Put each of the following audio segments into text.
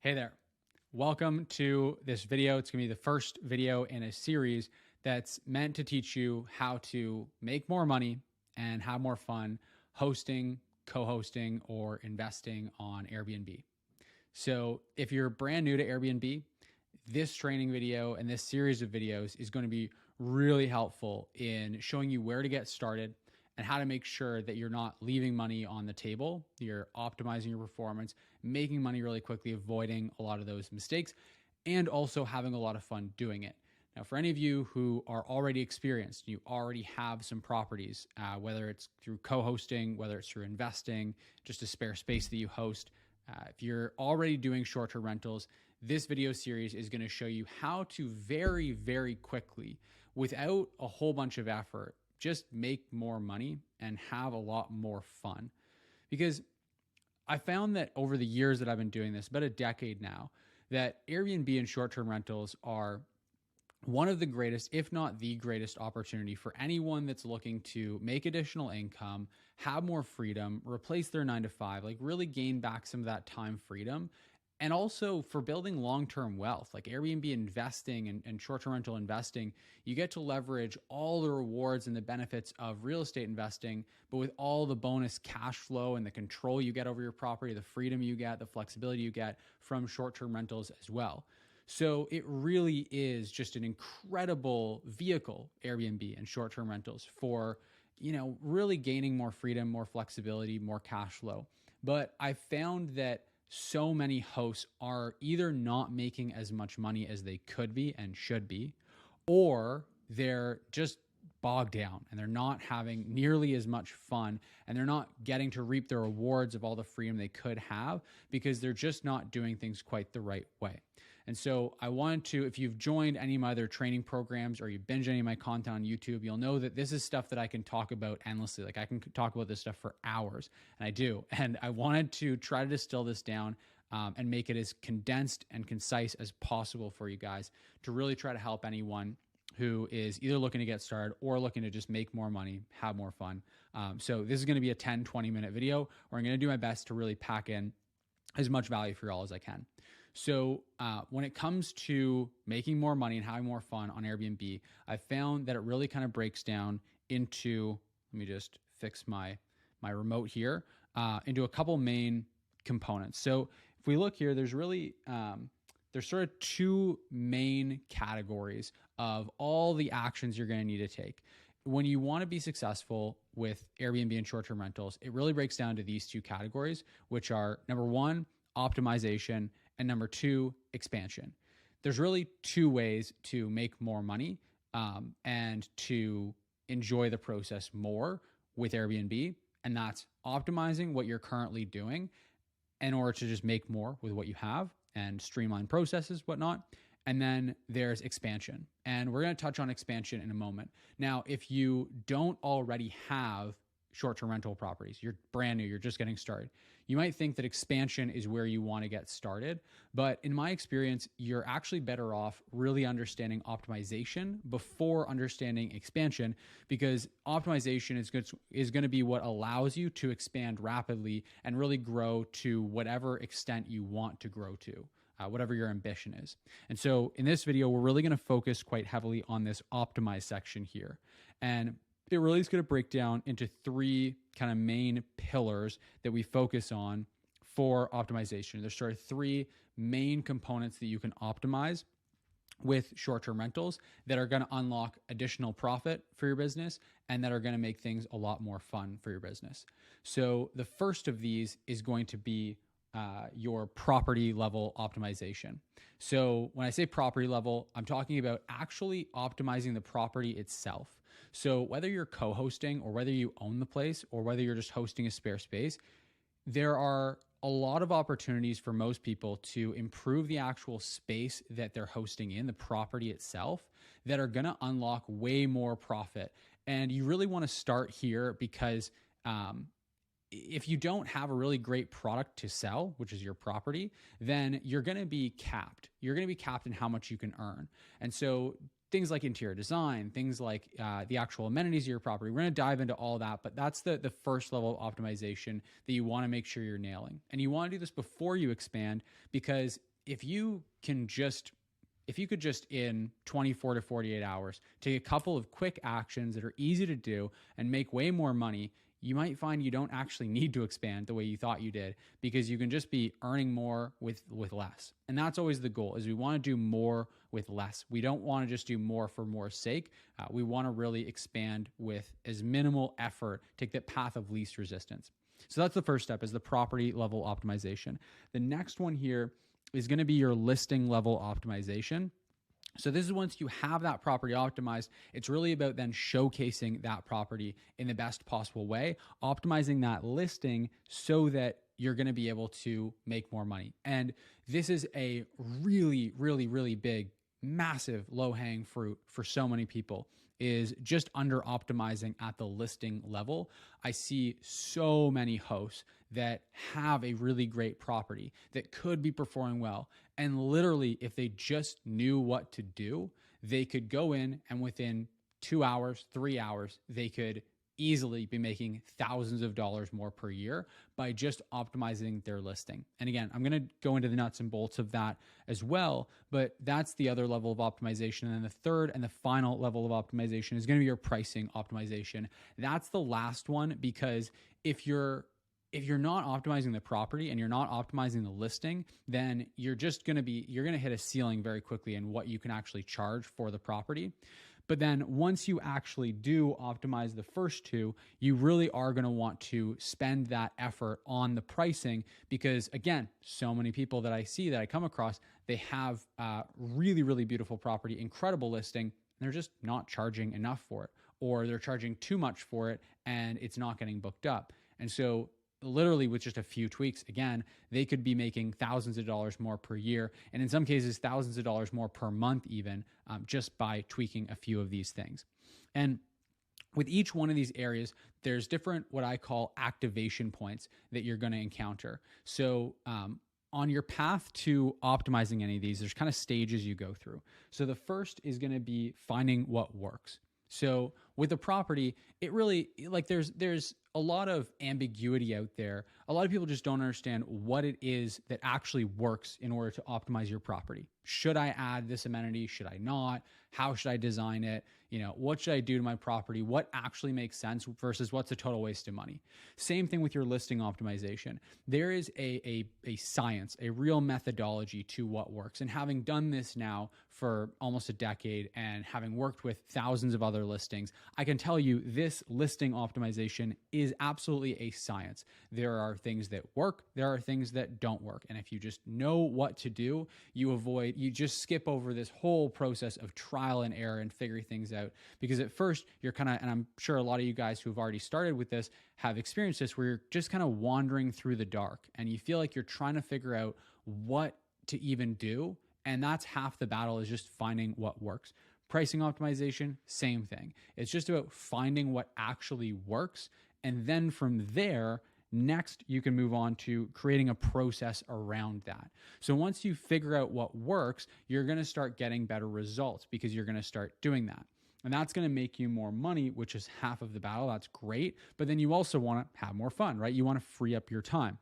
Hey there. Welcome to this video. It's going to be the first video in a series that's meant to teach you how to make more money and have more fun hosting, co-hosting, or investing on Airbnb. So if you're brand new to Airbnb, this training video and this series of videos is going to be really helpful in showing you where to get started and how to make sure that you're not leaving money on the table. You're optimizing your performance, making money really quickly, avoiding a lot of those mistakes, and also having a lot of fun doing it. Now, for any of you who are already experienced, you already have some properties, whether it's through co-hosting, whether it's through investing, just a spare space that you host. If you're already doing short-term rentals, this video series is going to show you how to very, very quickly, without a whole bunch of effort, just make more money and have a lot more fun. Because I found that over the years that I've been doing this, about a decade now, that Airbnb and short-term rentals are one of the greatest, if not the greatest opportunity for anyone that's looking to make additional income, have more freedom, replace their 9 to 5, like really gain back some of that time freedom. And also for building long-term wealth, like Airbnb investing and short-term rental investing, you get to leverage all the rewards and the benefits of real estate investing, but with all the bonus cash flow and the control you get over your property, the freedom you get, the flexibility you get from short-term rentals as well. So it really is just an incredible vehicle, Airbnb and short-term rentals, for, really gaining more freedom, more flexibility, more cash flow. But I found that so many hosts are either not making as much money as they could be and should be, or they're just bogged down and they're not having nearly as much fun and they're not getting to reap the rewards of all the freedom they could have because they're just not doing things quite the right way. And so I wanted to, if you've joined any of my other training programs or you binge any of my content on YouTube, you'll know that this is stuff that I can talk about endlessly. Like I can talk about this stuff for hours, and I do. And I wanted to try to distill this down and make it as condensed and concise as possible for you guys to really try to help anyone who is either looking to get started or looking to just make more money, have more fun. So this is going to be a 10, 20-minute video where I'm going to do my best to really pack in as much value for y'all as I can. So when it comes to making more money and having more fun on Airbnb, I found that it really kind of breaks down into, let me just fix my remote here, into a couple main components. So if we look here, there's really, there's sort of two main categories of all the actions you're going to need to take. When you want to be successful with Airbnb and short-term rentals, it really breaks down to these two categories, which are number one, optimization, and number two, expansion. There's really two ways to make more money and to enjoy the process more with Airbnb, and that's optimizing what you're currently doing in order to just make more with what you have and streamline processes, whatnot. And then there's expansion. And we're going to touch on expansion in a moment. Now, if you don't already have short-term rental properties, you're brand new, you're just getting started, you might think that expansion is where you want to get started. But in my experience, you're actually better off really understanding optimization before understanding expansion, because optimization is going to be what allows you to expand rapidly and really grow to whatever extent you want to grow to. Whatever your ambition is. And so in this video, we're really going to focus quite heavily on this optimize section here. And it really is going to break down into three kind of main pillars that we focus on for optimization. There's sort of three main components that you can optimize with short-term rentals that are going to unlock additional profit for your business and that are going to make things a lot more fun for your business. So the first of these is going to be your property level optimization. So when I say property level, I'm talking about actually optimizing the property itself. So whether you're co-hosting or whether you own the place or whether you're just hosting a spare space, there are a lot of opportunities for most people to improve the actual space that they're hosting in, the property itself, that are going to unlock way more profit. And you really want to start here because if you don't have a really great product to sell, which is your property, then you're going to be capped. You're going to be capped in how much you can earn. And so things like interior design, things like the actual amenities of your property, we're going to dive into all that, but that's the first level of optimization that you want to make sure you're nailing. And you want to do this before you expand, because if you could just in 24 to 48 hours take a couple of quick actions that are easy to do and make way more money, you might find you don't actually need to expand the way you thought you did, because you can just be earning more with less. And that's always the goal, is we want to do more with less. We don't want to just do more for more's sake. We want to really expand with as minimal effort, take that path of least resistance. So that's the first step, is the property level optimization. The next one here is going to be your listing level optimization. So this is once you have that property optimized, it's really about then showcasing that property in the best possible way, optimizing that listing so that you're going to be able to make more money. And this is a really, really, really big, massive low-hanging fruit for so many people, is just under optimizing at the listing level. I see so many hosts that have a really great property that could be performing well. And literally, if they just knew what to do, they could go in and within 2 hours, 3 hours, they could easily be making thousands of dollars more per year by just optimizing their listing. And again, I'm going to go into the nuts and bolts of that as well, but that's the other level of optimization. And then the third and the final level of optimization is going to be your pricing optimization. That's the last one, because if you're not optimizing the property and you're not optimizing the listing, then you're going to hit a ceiling very quickly in what you can actually charge for the property. But then once you actually do optimize the first two, you really are going to want to spend that effort on the pricing, because again, so many people that I see, that I come across, they have really, really beautiful property, incredible listing, and they're just not charging enough for it, or they're charging too much for it and it's not getting booked up. And so literally with just a few tweaks, again, they could be making thousands of dollars more per year, and in some cases thousands of dollars more per month even, just by tweaking a few of these things. And with each one of these areas, there's different, what I call activation points that you're going to encounter. So on your path to optimizing any of these, there's kind of stages you go through. So the first is going to be finding what works. So with a property, it really, like, there's a lot of ambiguity out there. A lot of people just don't understand what it is that actually works in order to optimize your property. Should I add this amenity? Should I not? How should I design it? What should I do to my property? What actually makes sense versus what's a total waste of money? Same thing with your listing optimization. There is a science, a real methodology to what works. And having done this now for almost a decade and having worked with thousands of other listings, I can tell you this listing optimization is absolutely a science. There are things that work, there are things that don't work. And if you just know what to do, you just skip over this whole process of trial and error and figuring things out. Because at first you're kind of, and I'm sure a lot of you guys who've already started with this have experienced this, where you're just kind of wandering through the dark and you feel like you're trying to figure out what to even do. And that's half the battle, is just finding what works. Pricing optimization, same thing. It's just about finding what actually works. And then from there, next, you can move on to creating a process around that. So once you figure out what works, you're going to start getting better results because you're going to start doing that. And that's going to make you more money, which is half of the battle. That's great. But then you also want to have more fun, right? You want to free up your time.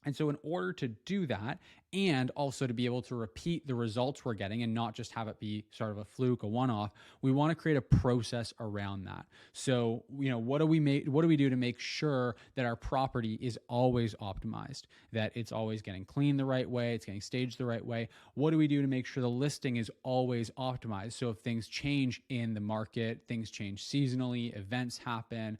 And so in order to do that, and also to be able to repeat the results we're getting and not just have it be sort of a fluke, a one-off, we want to create a process around that. So, what do we do to make sure that our property is always optimized, that it's always getting cleaned the right way, it's getting staged the right way? What do we do to make sure the listing is always optimized? So if things change in the market, things change seasonally, events happen,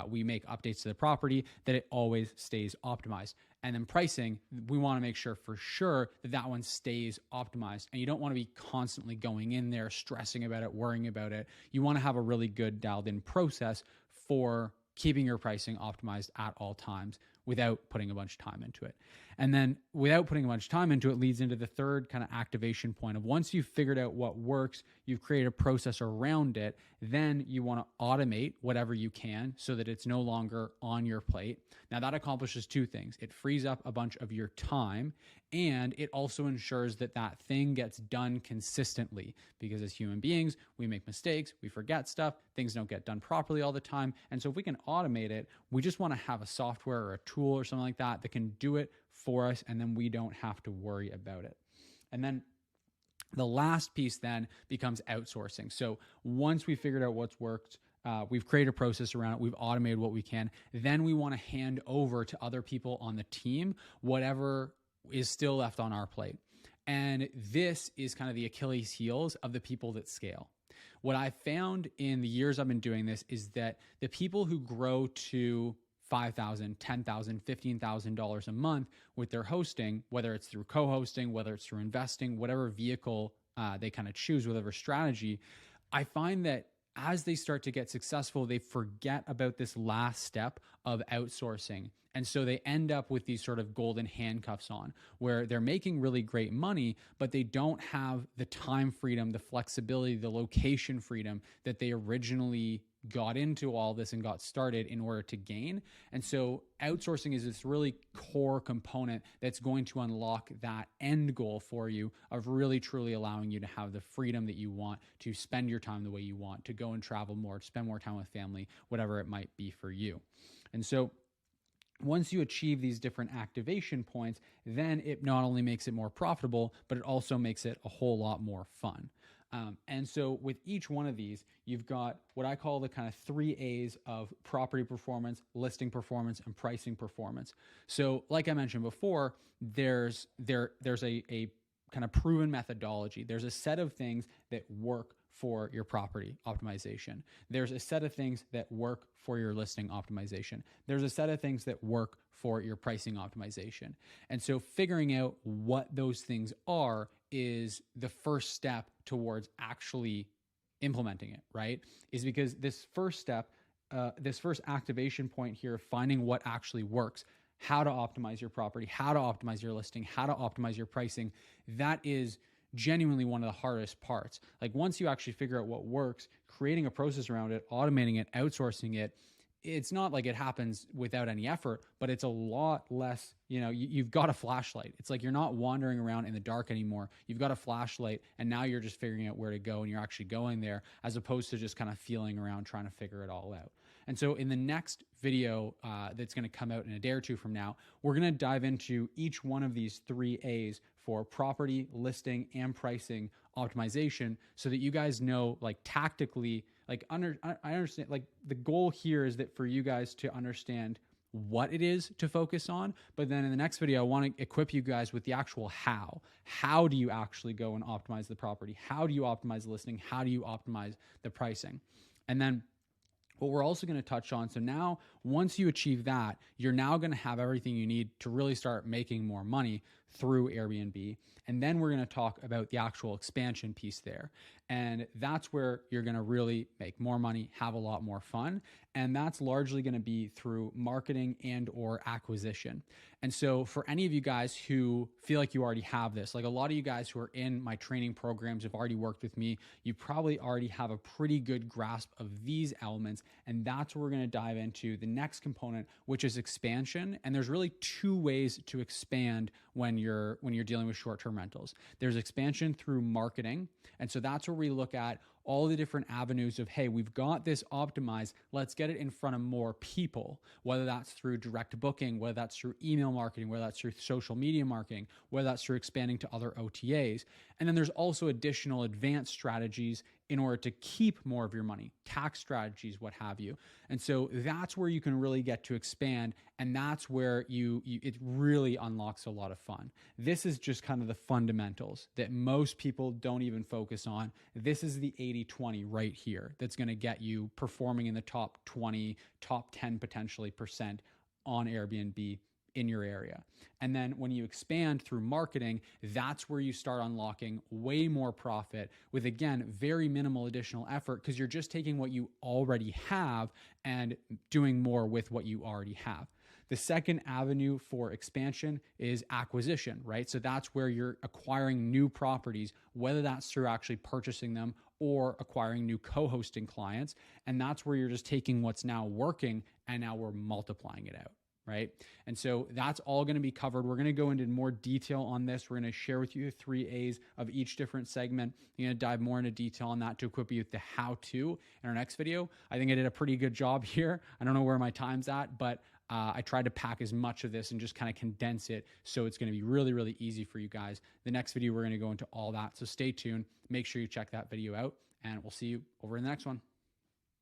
we make updates to the property, that it always stays optimized. And then pricing, we want to make sure for sure that one stays optimized. And you don't want to be constantly going in there, stressing about it, worrying about it. You want to have a really good dialed in process for keeping your pricing optimized at all times without putting a bunch of time into it. And then without putting a bunch of time into it leads into the third kind of activation point of, once you've figured out what works, you've created a process around it, then you want to automate whatever you can so that it's no longer on your plate. Now that accomplishes two things. It frees up a bunch of your time, and it also ensures that that thing gets done consistently, because as human beings, we make mistakes, we forget stuff, things don't get done properly all the time. And so if we can automate it, we just want to have a software or a tool or something like that that can do it for us, and then we don't have to worry about it. And then the last piece then becomes outsourcing. So once we figured out what's worked, we've created a process around it, we've automated what we can, then we want to hand over to other people on the team whatever is still left on our plate. And this is kind of the Achilles heels of the people that scale. What I found in the years I've been doing this is that the people who grow to $5,000, $10,000, $15,000 a month with their hosting, whether it's through co-hosting, whether it's through investing, whatever vehicle they kind of choose, whatever strategy, I find that as they start to get successful, they forget about this last step of outsourcing. And so they end up with these sort of golden handcuffs on where they're making really great money, but they don't have the time freedom, the flexibility, the location freedom that they originally got into all this and got started in order to gain. And so outsourcing is this really core component that's going to unlock that end goal for you of really truly allowing you to have the freedom that you want to spend your time the way you want, to go and travel more, to spend more time with family, whatever it might be for you. And so once you achieve these different activation points, then it not only makes it more profitable, but it also makes it a whole lot more fun. And so with each one of these, you've got what I call the kind of 3 A's of property performance, listing performance, and pricing performance. So like I mentioned before, there's a kind of proven methodology. There's a set of things that work for your property optimization. There's a set of things that work for your listing optimization. There's a set of things that work for your pricing optimization. And so figuring out what those things are is the first step towards actually implementing it, right? Is because this first step, this first activation point here, finding what actually works, how to optimize your property, how to optimize your listing, how to optimize your pricing, that is genuinely one of the hardest parts. Like once you actually figure out what works, creating a process around it, automating it, outsourcing it, it's not like it happens without any effort, but it's a lot less, you've got a flashlight. It's like you're not wandering around in the dark anymore. You've got a flashlight and now you're just figuring out where to go and you're actually going there as opposed to just kind of feeling around trying to figure it all out. And so in the next video that's going to come out in a day or two from now, we're going to dive into each one of these 3 A's for property, listing, and pricing optimization so that you guys know, like tactically, I understand, like the goal here is that for you guys to understand what it is to focus on. But then in the next video, I want to equip you guys with the actual how. How do you actually go and optimize the property? How do you optimize the listing? How do you optimize the pricing? And then what we're also going to touch on, so now once you achieve that, you're now going to have everything you need to really start making more money through Airbnb. And then we're going to talk about the actual expansion piece there. And that's where you're going to really make more money, have a lot more fun. And that's largely going to be through marketing and or acquisition. And so for any of you guys who feel like you already have this, like a lot of you guys who are in my training programs have already worked with me, you probably already have a pretty good grasp of these elements. And that's what we're going to dive into the next component, which is expansion. And there's really 2 ways to expand when you're dealing with short-term rentals. There's expansion through marketing. And so that's where we look at all the different avenues of, hey, we've got this optimized. Let's get it in front of more people, whether that's through direct booking, whether that's through email marketing, whether that's through social media marketing, whether that's through expanding to other OTAs. And then there's also additional advanced strategies in order to keep more of your money, tax strategies, what have you. And so that's where you can really get to expand. And that's where it really unlocks a lot of fun. This is just kind of the fundamentals that most people don't even focus on. This is the 80-20 right here that's going to get you performing in the top 20, top 10 potentially % on Airbnb in your area. And then when you expand through marketing, that's where you start unlocking way more profit with, again, very minimal additional effort because you're just taking what you already have and doing more with what you already have. The second avenue for expansion is acquisition, right? So that's where you're acquiring new properties, whether that's through actually purchasing them or acquiring new co-hosting clients. And that's where you're just taking what's now working and now we're multiplying it out. Right? And so that's all going to be covered. We're going to go into more detail on this. We're going to share with you 3 A's of each different segment. You're going to dive more into detail on that to equip you with the how-to in our next video. I think I did a pretty good job here. I don't know where my time's at, but I tried to pack as much of this and just kind of condense it so it's going to be really, really easy for you guys. The next video, we're going to go into all that. So stay tuned. Make sure you check that video out, and we'll see you over in the next one.